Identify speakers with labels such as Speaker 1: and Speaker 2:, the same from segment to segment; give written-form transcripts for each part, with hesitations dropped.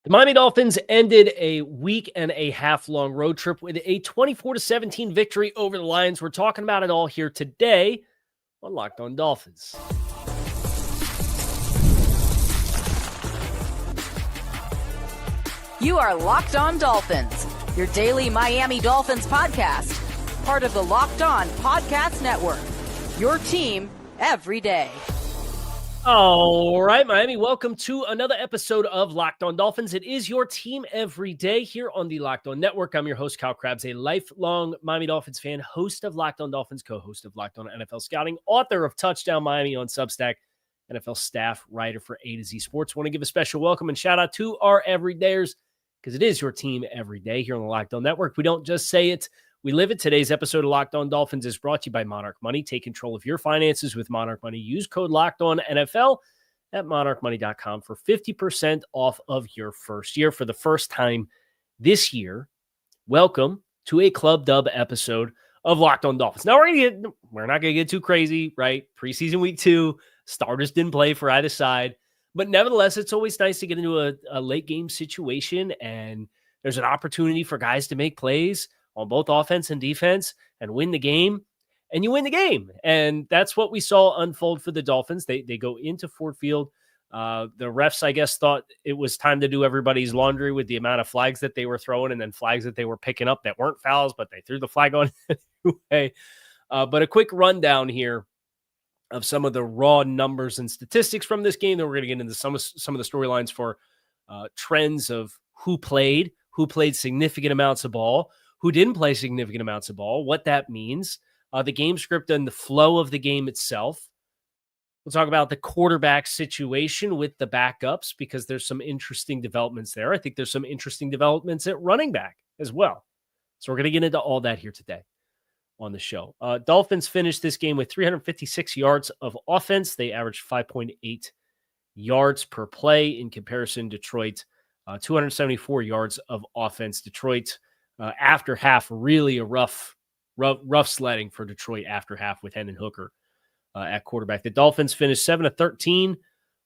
Speaker 1: The Miami Dolphins ended a week and a half long road trip with a 24-17 victory over the Lions. We're talking about it all here today on Locked On Dolphins.
Speaker 2: You are Locked On Dolphins, your daily Miami Dolphins podcast, part of the Locked On Podcast Network, your team every day.
Speaker 1: All right, Miami, welcome to another episode of Locked On Dolphins. It is your team every day here on the Locked On Network. I'm your host, Kyle Krabs, a lifelong Miami Dolphins fan, host of Locked On Dolphins, co-host of Locked On NFL Scouting, author of Touchdown Miami on Substack, NFL staff writer for A to Z Sports. Want to give a special welcome and shout out to our everydayers because it is your team every day here on the Locked On Network. We don't just say it, we live it. Today's episode of Locked On Dolphins is brought to you by Monarch Money. Take control of your finances with Monarch Money. Use code Locked On NFL at monarchmoney.com for 50% off of your first year. For the first time this year, welcome to a Club Dub episode of Locked On Dolphins. Now, we're not going to get too crazy, right? Preseason week 2, starters didn't play for either side. But nevertheless, it's always nice to get into a late game situation, and there's an opportunity for guys to make plays on both offense and defense and win the game, and you win the game. And that's what we saw unfold for the Dolphins. They go into Ford Field. The refs, I guess, thought it was time to do everybody's laundry with the amount of flags that they were throwing and then flags that they were picking up that weren't fouls, but they threw the flag on anyway. But a quick rundown here of some of the raw numbers and statistics from this game. Then we're going to get into some of the storylines for trends of who played significant amounts of ball, who didn't play significant amounts of ball, what that means, the game script and the flow of the game itself. We'll talk about the quarterback situation with the backups because there's some interesting developments there. I think there's some interesting developments at running back as well. So we're going to get into all that here today on the show. Dolphins finished this game with 356 yards of offense. They averaged 5.8 yards per play. In comparison, Detroit, 274 yards of offense. Detroit, after half, really a rough sledding for Detroit after half with Hendon Hooker at quarterback. The Dolphins finished 7 of 13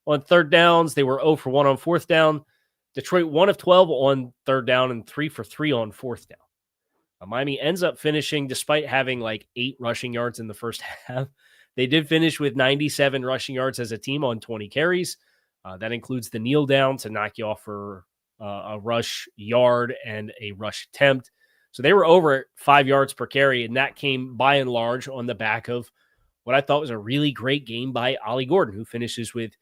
Speaker 1: on third downs. They were 0 for 1 on fourth down. Detroit 1 of 12 on third down and 3 for 3 on fourth down. Miami ends up finishing, despite having like 8 rushing yards in the first half, they did finish with 97 rushing yards as a team on 20 carries. That includes the kneel down to knock you off for a rush yard and a rush attempt. So they were over 5 yards per carry, and that came by and large on the back of what I thought was a really great game by Ollie Gordon, who finishes with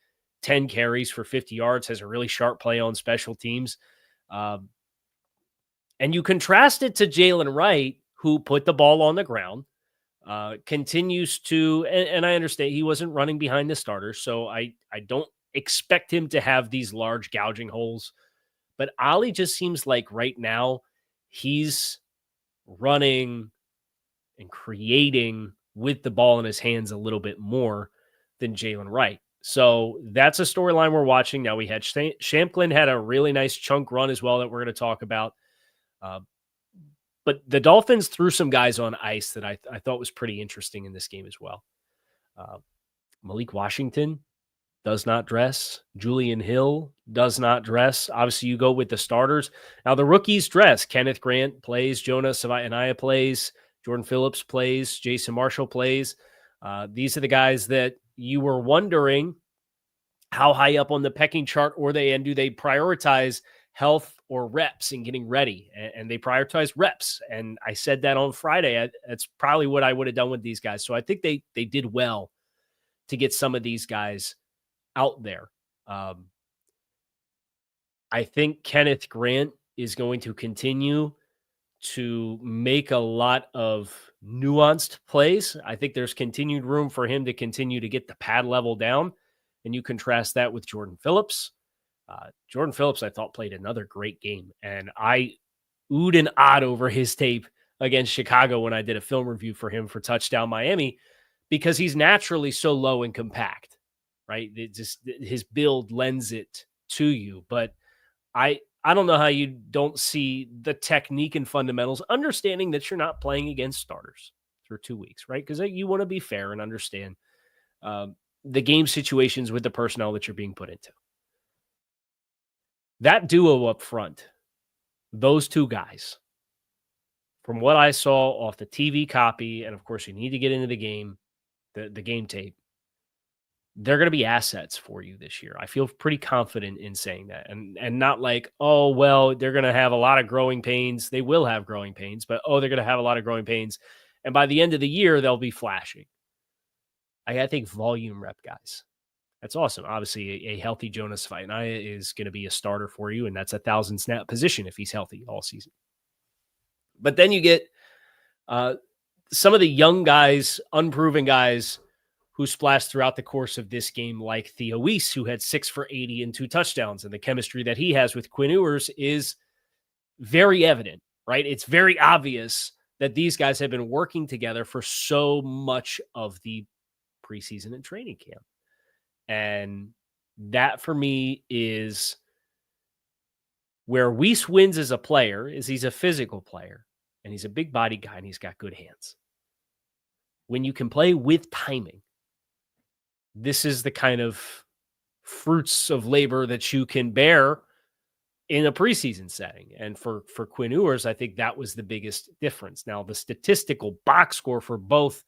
Speaker 1: 10 carries for 50 yards, has a really sharp play on special teams. And you contrast it to Jalen Wright, who put the ball on the ground, continues to, and I understand he wasn't running behind the starters, so I don't expect him to have these large gouging holes. But Ollie just seems like right now he's running and creating with the ball in his hands a little bit more than Jalen Wright. So that's a storyline we're watching. Now we had Shampklin had a really nice chunk run as well that we're going to talk about. But the Dolphins threw some guys on ice that I thought was pretty interesting in this game as well. Malik Washington does not dress. Julian Hill does not dress. Obviously, you go with the starters. Now, the rookies dress. Kenneth Grant plays. Jonah Savaianaya plays. Jordan Phillips plays. Jason Marshall plays. These are the guys that you were wondering how high up on the pecking chart are they, and do they prioritize health or reps and getting ready? And they prioritize reps. And I said that on Friday. That's probably what I would have done with these guys. So I think they did well to get some of these guys out there. I think Kenneth Grant is going to continue to make a lot of nuanced plays. I think there's continued room for him to continue to get the pad level down. And you contrast that with Jordan Phillips. Jordan Phillips, I thought, played another great game. And I oohed and ahed over his tape against Chicago when I did a film review for him for Touchdown Miami, because he's naturally so low and compact, right? His build lends it to you. But I don't know how you don't see the technique and fundamentals, understanding that you're not playing against starters for 2 weeks, right? Because you want to be fair and understand the game situations with the personnel that you're being put into. That duo up front, those two guys, from what I saw off the TV copy, and of course you need to get into the game, the game tape, they're going to be assets for you this year. I feel pretty confident in saying that, and not like, oh, well, they're going to have a lot of growing pains. They will have growing pains, but they're going to have a lot of growing pains. And by the end of the year, they'll be flashing. I think volume rep guys. That's awesome. Obviously, a healthy Jonas Vainaya is going to be a starter for you, and that's a 1,000-snap position if he's healthy all season. But then you get some of the young guys, unproven guys who splashed throughout the course of this game, like Theo Weiss, who had 6 for 80 and 2 touchdowns. And the chemistry that he has with Quinn Ewers is very evident, right? It's very obvious that these guys have been working together for so much of the preseason and training camp. And that for me is where Weiss wins as a player, is he's a physical player and he's a big body guy and he's got good hands. When you can play with timing, this is the kind of fruits of labor that you can bear in a preseason setting. And for Quinn Ewers, I think that was the biggest difference. Now, the statistical box score for both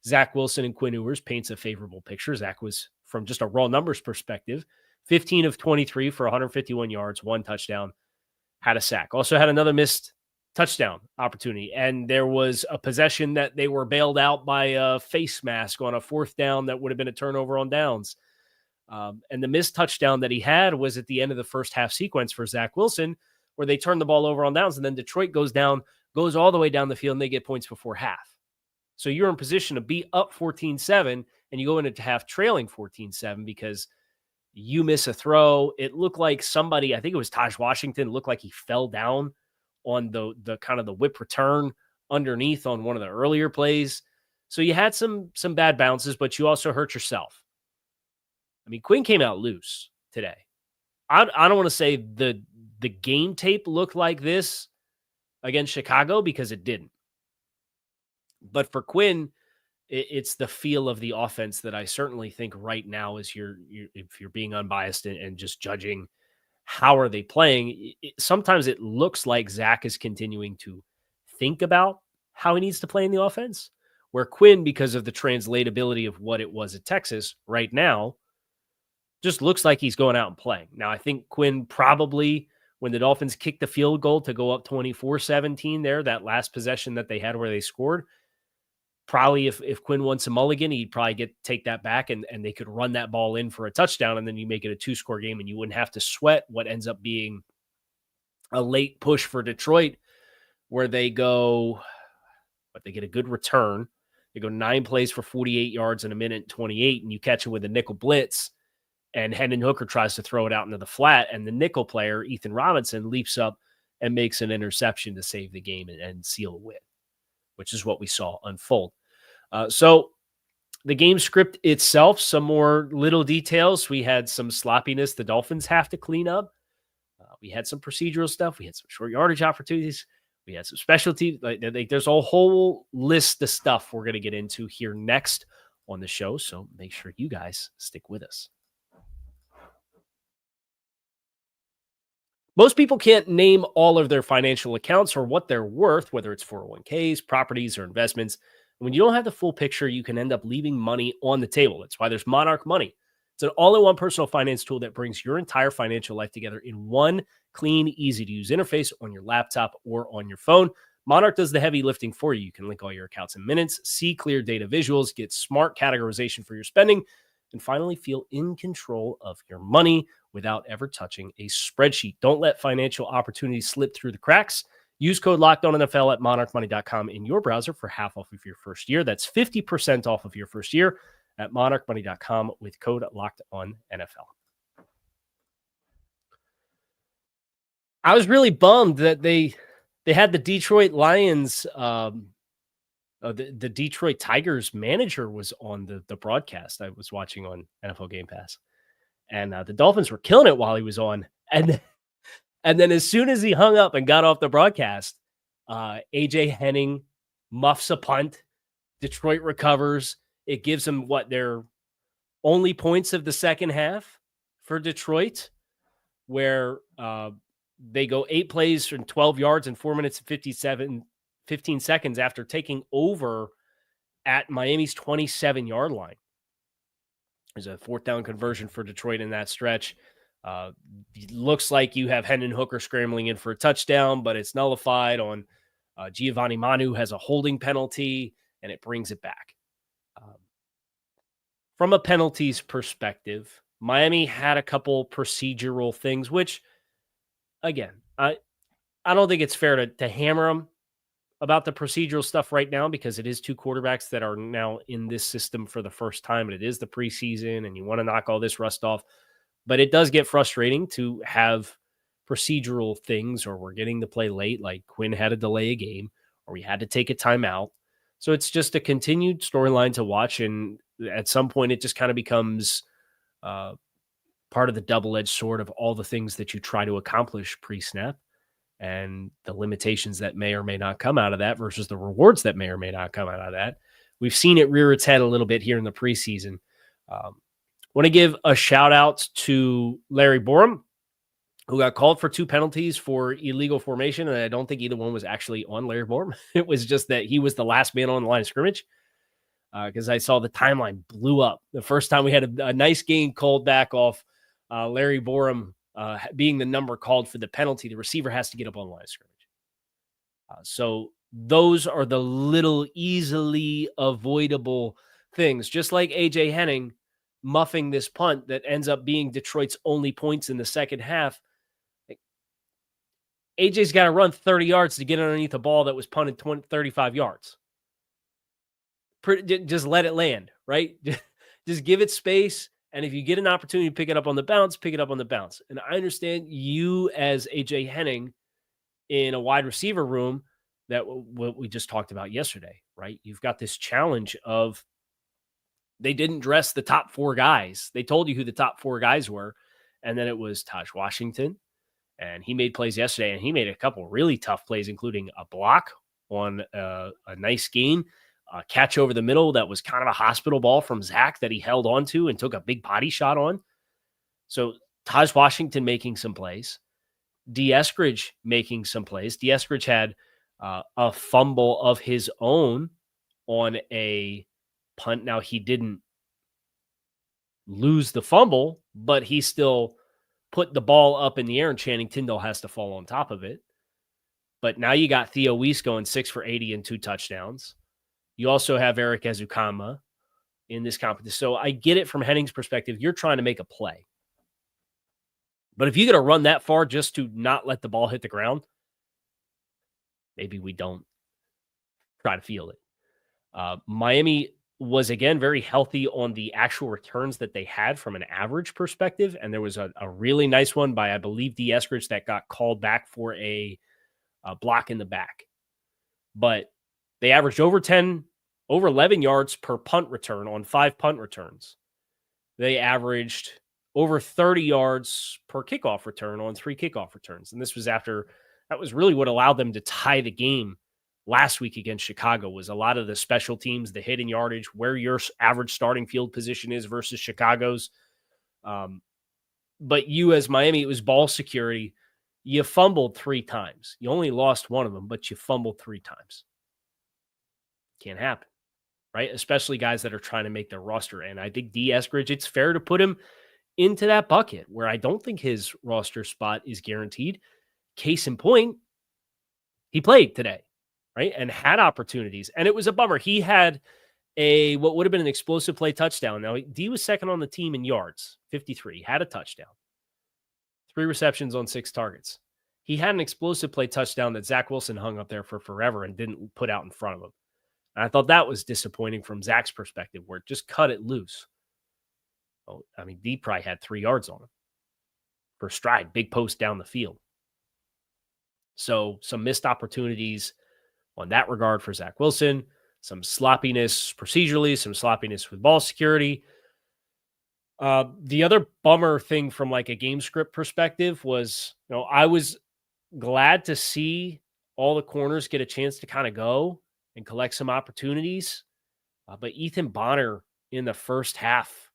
Speaker 1: Zach Wilson and Quinn Ewers paints a favorable picture. Zach was, from just a raw numbers perspective, 15 of 23 for 151 yards, 1 touchdown, had a sack. Also had another missed touchdown opportunity. And there was a possession that they were bailed out by a face mask on a 4th down that would have been a turnover on downs. And the missed touchdown that he had was at the end of the first half sequence for Zach Wilson, where they turned the ball over on downs, and then Detroit goes all the way down the field, and they get points before half. So you're in position to be up 14-7, and you go into half trailing 14-7 because you miss a throw. It looked like somebody, I think it was Taj Washington, looked like he fell down on the kind of the whip return underneath on one of the earlier plays. So you had some bad bounces, but you also hurt yourself. I mean, Quinn came out loose today. I don't want to say the game tape looked like this against Chicago, because it didn't. But for Quinn, it's the feel of the offense that I certainly think right now is if you're being unbiased and just judging how are they playing, sometimes it looks like Zach is continuing to think about how he needs to play in the offense, where Quinn, because of the translatability of what it was at Texas right now, just looks like he's going out and playing. Now, I think Quinn probably, when the Dolphins kicked the field goal to go up 24-17 there, that last possession that they had where they scored, probably if Quinn wants a mulligan, he'd probably take that back and they could run that ball in for a touchdown, and then you make it a 2-score game and you wouldn't have to sweat what ends up being a late push for Detroit, where they get a good return. They go 9 plays for 48 yards in a minute 28, and you catch it with a nickel blitz, and Hendon Hooker tries to throw it out into the flat, and the nickel player, Ethan Robinson, leaps up and makes an interception to save the game and seal a win, which is what we saw unfold. So the game script itself, some more little details. We had some sloppiness the Dolphins have to clean up. We had some procedural stuff. We had some short yardage opportunities. We had some specialty. There's a whole list of stuff we're going to get into here next on the show. So make sure you guys stick with us. Most people can't name all of their financial accounts or what they're worth, whether it's 401ks, properties, or investments. When you don't have the full picture, you can end up leaving money on the table. That's why there's Monarch Money. It's an all-in-one personal finance tool that brings your entire financial life together in one clean, easy-to-use interface on your laptop or on your phone. Monarch does the heavy lifting for you. You can link all your accounts in minutes, see clear data visuals, get smart categorization for your spending, and finally feel in control of your money without ever touching a spreadsheet. Don't let financial opportunities slip through the cracks. Use code LOCKEDONNFL at monarchmoney.com in your browser for half off of your first year. That's 50% off of your first year at monarchmoney.com with code LOCKEDONNFL. I was really bummed that they had the Detroit Lions, the Detroit Tigers manager was on the broadcast. I was watching on NFL Game Pass. And the Dolphins were killing it while he was on. And then as soon as he hung up and got off the broadcast, AJ Henning muffs a punt. Detroit recovers. It gives them their only points of the second half for Detroit. where they go 8 plays from 12 yards in 4 minutes and 15 seconds after taking over at Miami's 27-yard line. There's a 4th down conversion for Detroit in that stretch. Looks like you have Hendon Hooker scrambling in for a touchdown, but it's nullified on Giovanni Manu has a holding penalty, and it brings it back. From a penalties perspective, Miami had a couple procedural things, which, again, I don't think it's fair to hammer them about the procedural stuff right now because it is 2 quarterbacks that are now in this system for the first time, and it is the preseason, and you want to knock all this rust off. But it does get frustrating to have procedural things, or we're getting to play late, like Quinn had to delay a game, or we had to take a timeout. So it's just a continued storyline to watch, and at some point it just kind of becomes part of the double-edged sword of all the things that you try to accomplish pre-snap and the limitations that may or may not come out of that versus the rewards that may or may not come out of that. We've seen it rear its head a little bit here in the preseason. Want to give a shout out to Larry Borum, who got called for 2 penalties for illegal formation. And I don't think either one was actually on Larry Borum. It was just that he was the last man on the line of scrimmage. Because I saw the timeline blew up. The first time we had a nice game called back off Larry Borum being the number called for the penalty, the receiver has to get up on the line of scrimmage. So those are the little easily avoidable things, just like A.J. Henning muffing this punt that ends up being Detroit's only points in the second half. AJ's got to run 30 yards to get underneath a ball that was punted 35 yards. Just let it land, right? Just give it space. And if you get an opportunity to pick it up on the bounce, pick it up on the bounce. And I understand you as A.J. Henning in a wide receiver room that what we just talked about yesterday, right? You've got this challenge of they didn't dress the top 4 guys. They told you who the top 4 guys were. And then it was Taj Washington. And he made plays yesterday, and he made a couple really tough plays, including a block on a nice gain, a catch over the middle that was kind of a hospital ball from Zach that he held on to and took a big body shot on. So Taj Washington making some plays. D. Eskridge making some plays. D. Eskridge had a fumble of his own on a punt. Now, he didn't lose the fumble, but he still put the ball up in the air, and Channing Tindall has to fall on top of it. But now you got Theo Weiss going 6 for 80 and 2 touchdowns. You also have Eric Ezukama in this competition. So I get it from Henning's perspective. You're trying to make a play. But if you're going to run that far just to not let the ball hit the ground, maybe we don't try to field it. Miami was, again, very healthy on the actual returns that they had from an average perspective. And there was a really nice one by, I believe, D. Eskridge that got called back for a block in the back. But they averaged over 11 yards per punt return on 5 punt returns. They averaged over 30 yards per kickoff return on 3 kickoff returns. And this was after, that was really what allowed them to tie the game last week against Chicago, was a lot of the special teams, the hidden yardage, where your average starting field position is versus Chicago's. But you as Miami, it was ball security. You fumbled 3 times. You only lost 1 of them, but you fumbled 3 times. Can't happen, right? Especially guys that are trying to make their roster. And I think D. Eskridge, it's fair to put him into that bucket where I don't think his roster spot is guaranteed. Case in point, he played today, right? And had opportunities. And it was a bummer. He had what would have been an explosive play touchdown. Now, D was second on the team in yards, 53, had a touchdown, 3 receptions on 6 targets. He had an explosive play touchdown that Zach Wilson hung up there for forever and didn't put out in front of him. And I thought that was disappointing from Zach's perspective, where it just cut it loose. Oh, I mean, D probably had 3 yards on him for stride, big post down the field. So some missed opportunities on that regard for Zach Wilson, some sloppiness procedurally, some sloppiness with ball security. The other bummer thing from like a game script perspective was, I was glad to see all the corners get a chance to kind of go and collect some opportunities. But Ethan Bonner in the first half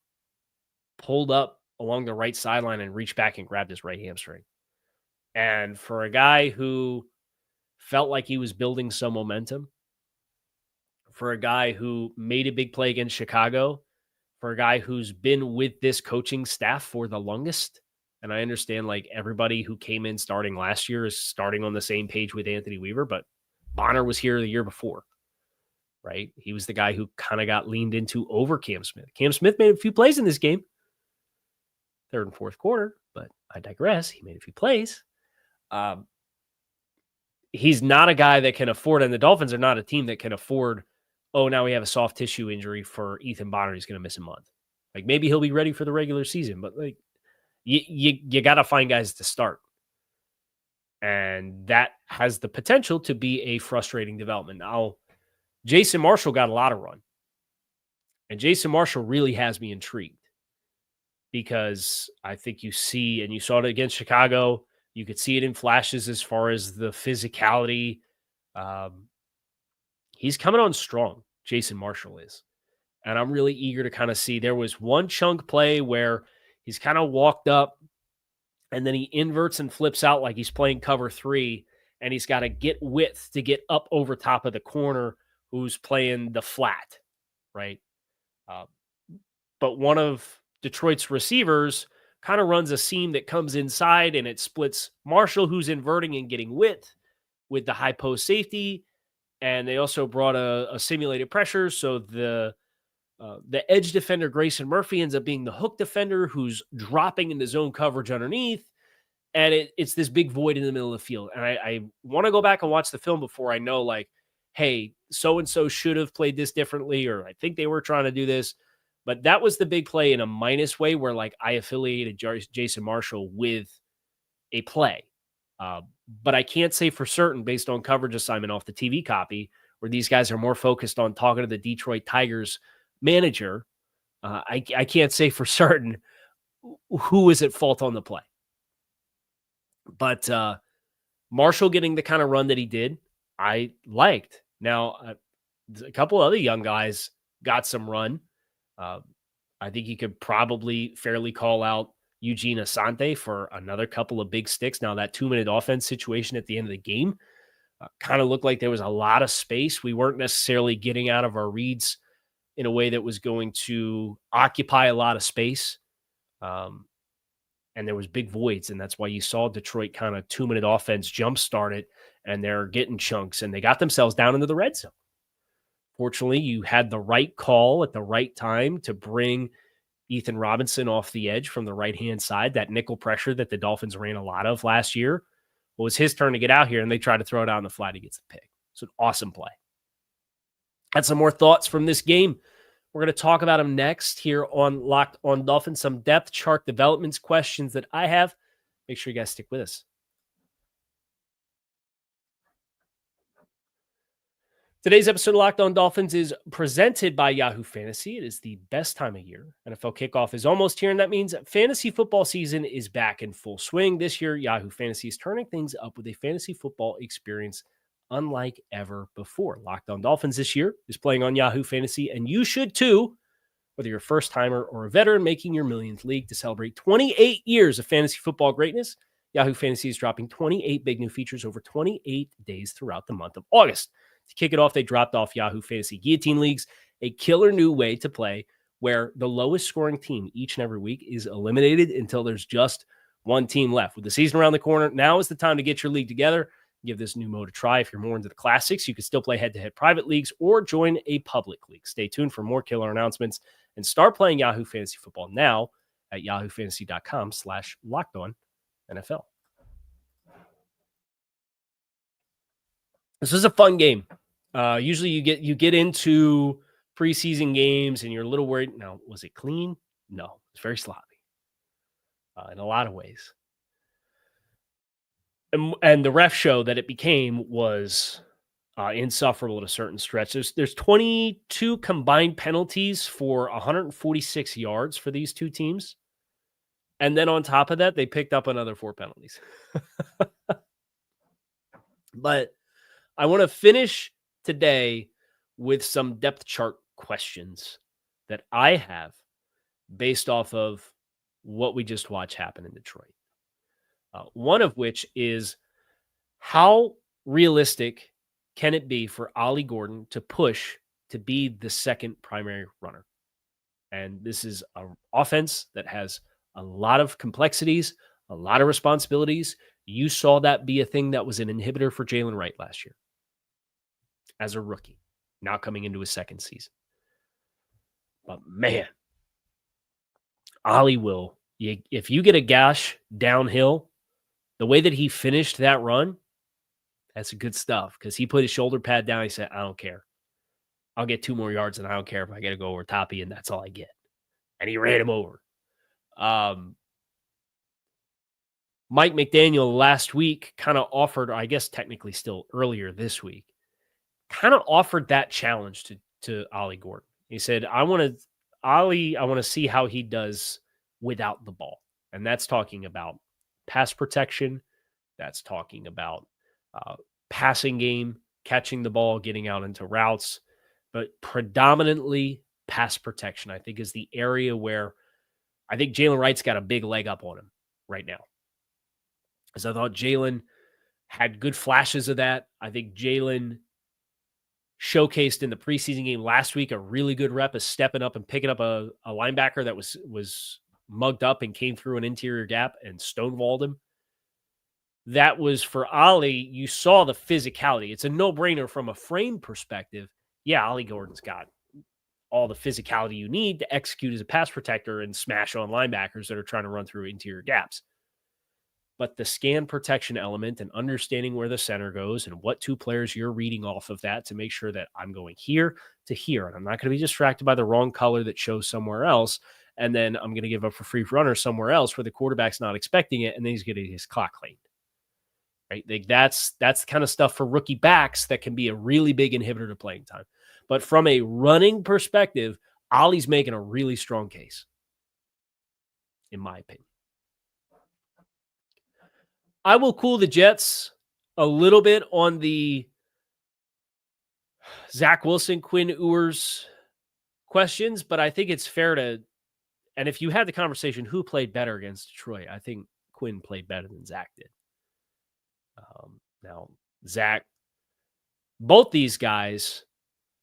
Speaker 1: pulled up along the right sideline and reached back and grabbed his right hamstring. And for a guy who felt like he was building some momentum, for a guy who made a big play against Chicago, for a guy who's been with this coaching staff for the longest, and I understand like everybody who came in starting last year is starting on the same page with Anthony Weaver, but Bonner was here the year before, right? He was the guy who kind of got leaned into over Cam Smith. Cam Smith made a few plays in this game, third and fourth quarter, but I digress. He made a few plays. He's not a guy that can afford, and the Dolphins are not a team that can afford, oh, now we have a soft tissue injury for Ethan Bonner. He's going to miss a month. Like maybe he'll be ready for the regular season, but like you got to find guys to start. And that has the potential to be a frustrating development. Now, Jason Marshall got a lot of run. And Jason Marshall really has me intrigued because I think you see, and you saw it against Chicago, you could see it in flashes as far as the physicality. He's coming on strong, Jason Marshall is. And I'm really eager to kind of see. There was one chunk play where he's kind of walked up and then he inverts and flips out like he's playing cover 3, and he's got to get width to get up over top of the corner who's playing the flat, right? But one of Detroit's receivers kind of runs a seam that comes inside and it splits Marshall, who's inverting and getting width with the high post safety. And they also brought a simulated pressure. So the edge defender, Grayson Murphy, ends up being the hook defender who's dropping into zone coverage underneath. And it's this big void in the middle of the field. And I want to go back and watch the film before I know, like, hey, so-and-so should have played this differently, or I think they were trying to do this. But that was the big play in a minus way where, like, I affiliated Jason Marshall with a play. But I can't say for certain based on coverage assignment off the TV copy where these guys are more focused on talking to the Detroit Tigers manager. I can't say for certain who is at fault on the play. But Marshall getting the kind of run that he did, I liked. Now, a couple other young guys got some run. I think you could probably fairly call out Eugene Asante for another couple of big sticks. Now, that 2-minute offense situation at the end of the game kind of looked like there was a lot of space. We weren't necessarily getting out of our reads in a way that was going to occupy a lot of space. And there was big voids, and that's why you saw Detroit kind of 2-minute offense jump-start it, and they're getting chunks, and they got themselves down into the red zone. Fortunately, you had the right call at the right time to bring Ethan Robinson off the edge from the right-hand side, that nickel pressure that the Dolphins ran a lot of last year. Well, it was his turn to get out here, and they tried to throw it out on the flat. He gets the pick. It's an awesome play. Had some more thoughts from this game. We're going to talk about them next here on Locked on Dolphins. Some depth chart developments questions that I have. Make sure you guys stick with us. Today's episode of Locked on Dolphins is presented by Yahoo Fantasy. It is the best time of year. NFL kickoff is almost here, and that means fantasy football season is back in full swing. This year, Yahoo Fantasy is turning things up with a fantasy football experience unlike ever before. Locked on Dolphins this year is playing on Yahoo Fantasy, and you should too, whether you're a first-timer or a veteran making your millionth league. To celebrate 28 years of fantasy football greatness, Yahoo Fantasy is dropping 28 big new features over 28 days throughout the month of August. To kick it off, they dropped off Yahoo Fantasy Guillotine Leagues, a killer new way to play where the lowest scoring team each and every week is eliminated until there's just one team left. With the season around the corner, now is the time to get your league together. Give this new mode a try. If you're more into the classics, you can still play head-to-head private leagues or join a public league. Stay tuned for more killer announcements and start playing Yahoo Fantasy Football now at yahoofantasy.com/lockedonnfl. This was a fun game. Usually you get into preseason games and you're a little worried. Now, was it clean? No, it's very sloppy in a lot of ways. And the ref show that it became was insufferable at a certain stretch. There's 22 combined penalties for 146 yards for these two teams. And then on top of that, they picked up another 4 penalties. But I want to finish today with some depth chart questions that I have based off of what we just watched happen in Detroit. One of which is, how realistic can it be for Ollie Gordon to push to be the second primary runner? And this is an offense that has a lot of complexities, a lot of responsibilities. You saw that be a thing that was an inhibitor for Jalen Wright last year as a rookie, now coming into his second season. But man, Ollie will, if you get a gash downhill, the way that he finished that run, that's good stuff, because he put his shoulder pad down. He said, I don't care. I'll get 2 more yards, and I don't care if I got to go over Toppy, and that's all I get. And he ran him over. Mike McDaniel last week kind of offered, I guess technically still earlier this week, kind of offered that challenge to Ollie Gordon. He said, I want to see how he does without the ball. And that's talking about pass protection. That's talking about passing game, catching the ball, getting out into routes, but predominantly pass protection, I think, is the area where I think Jalen Wright's got a big leg up on him right now. Because I thought Jalen had good flashes of that. I think Jalen showcased in the preseason game last week a really good rep of stepping up and picking up a linebacker that was mugged up and came through an interior gap and stonewalled him. That was for Ollie. You saw the physicality. It's a no-brainer from a frame perspective. Yeah, Ollie Gordon's got all the physicality you need to execute as a pass protector and smash on linebackers that are trying to run through interior gaps. But the scan protection element and understanding where the center goes and what 2 players you're reading off of that to make sure that I'm going here to here, and I'm not going to be distracted by the wrong color that shows somewhere else, and then I'm going to give up a free runner somewhere else where the quarterback's not expecting it, and then he's getting his clock claimed. Right? Like that's the kind of stuff for rookie backs that can be a really big inhibitor to playing time. But from a running perspective, Ollie's making a really strong case, in my opinion. I will cool the Jets a little bit on the Zach Wilson, Quinn Ewers questions, but I think it's fair to, and if you had the conversation, who played better against Detroit, I think Quinn played better than Zach did. Now, Zach, both these guys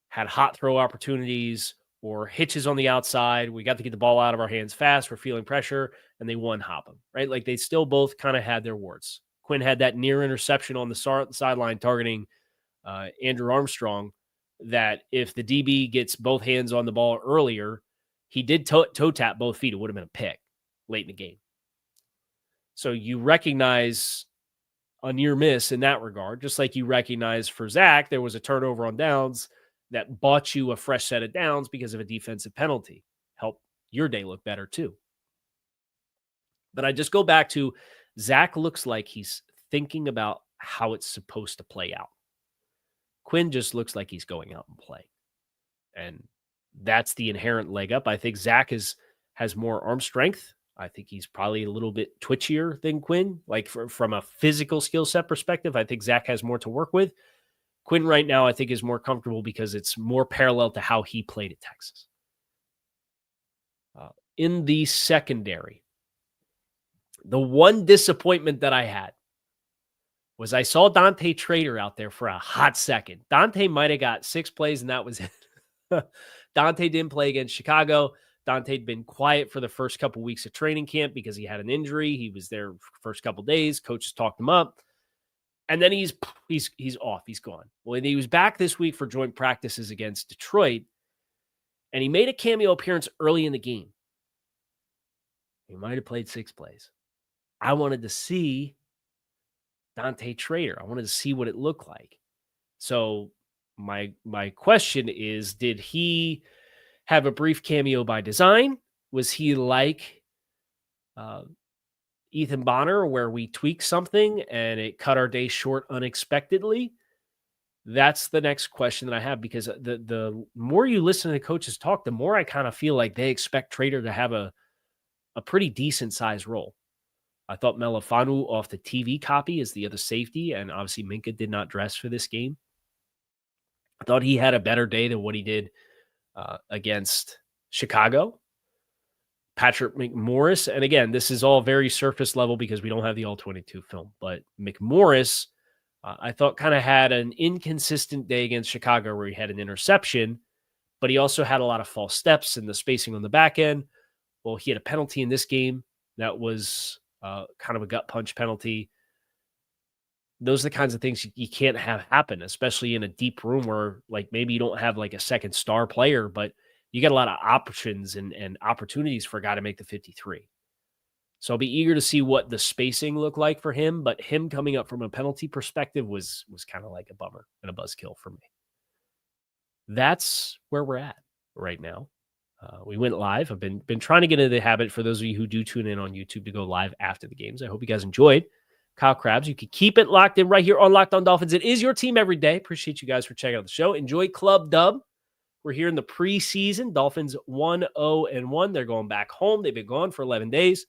Speaker 1: had hot throw opportunities or hitches on the outside. We got to get the ball out of our hands fast. We're feeling pressure, and they one-hop them, right? Like they still both kind of had their warts. Quinn had that near interception on the sideline targeting Andrew Armstrong that if the DB gets both hands on the ball earlier, he did toe tap both feet. It would have been a pick late in the game. So you recognize a near miss in that regard, just like you recognize for Zach, there was a turnover on downs that bought you a fresh set of downs because of a defensive penalty. Help your day look better too. But I just go back to Zach looks like he's thinking about how it's supposed to play out. Quinn just looks like he's going out and playing. And that's the inherent leg up. I think Zach has more arm strength. I think he's probably a little bit twitchier than Quinn. Like from a physical skill set perspective, I think Zach has more to work with. Quinn right now, I think, is more comfortable because it's more parallel to how he played at Texas. In the secondary, the one disappointment that I had was I saw Dante Trader out there for a hot second. Dante might have got 6 plays, and that was it. Dante didn't play against Chicago. Dante had been quiet for the first couple weeks of training camp because he had an injury. He was there for the first couple days. Coaches talked him up. And then he's off. He's gone. Well, he was back this week for joint practices against Detroit, and he made a cameo appearance early in the game. He might have played 6 plays. I wanted to see Dante Trader. I wanted to see what it looked like. So my question is, did he have a brief cameo by design? Was he like Ethan Bonner, where we tweaked something and it cut our day short unexpectedly? That's the next question that I have, because the more you listen to the coaches talk, the more I kind of feel like they expect Trader to have a pretty decent size role. I thought Melifanu off the TV copy is the other safety, and obviously Minka did not dress for this game. I thought he had a better day than what he did against Chicago. Patrick McMorris, and again, this is all very surface level because we don't have the All-22 film, but McMorris, I thought kind of had an inconsistent day against Chicago where he had an interception, but he also had a lot of false steps and the spacing on the back end. Well, he had a penalty in this game that was kind of a gut punch penalty. Those are the kinds of things you can't have happen, especially in a deep room where like maybe you don't have like a second star player, but you get a lot of options and opportunities for a guy to make the 53. So I'll be eager to see what the spacing looked like for him, but him coming up from a penalty perspective was kind of like a bummer and a buzzkill for me. That's where we're at right now. We went live. I've been trying to get into the habit for those of you who do tune in on YouTube to go live after the games. I hope you guys enjoyed. Kyle Krabs, you can keep it locked in right here on Locked On Dolphins. It is your team every day. Appreciate you guys for checking out the show. Enjoy Club Dub. We're here in the preseason. Dolphins 1-0-1. They're going back home. They've been gone for 11 days.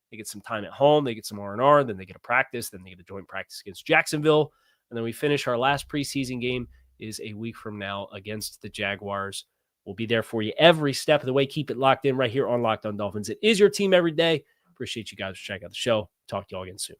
Speaker 1: They get some time at home. They get some R&R. Then they get a practice. Then they get a joint practice against Jacksonville. And then we finish our last preseason game is a week from now against the Jaguars. We'll be there for you every step of the way. Keep it locked in right here on Locked On Dolphins. It is your team every day. Appreciate you guys for checking out the show. Talk to you all again soon.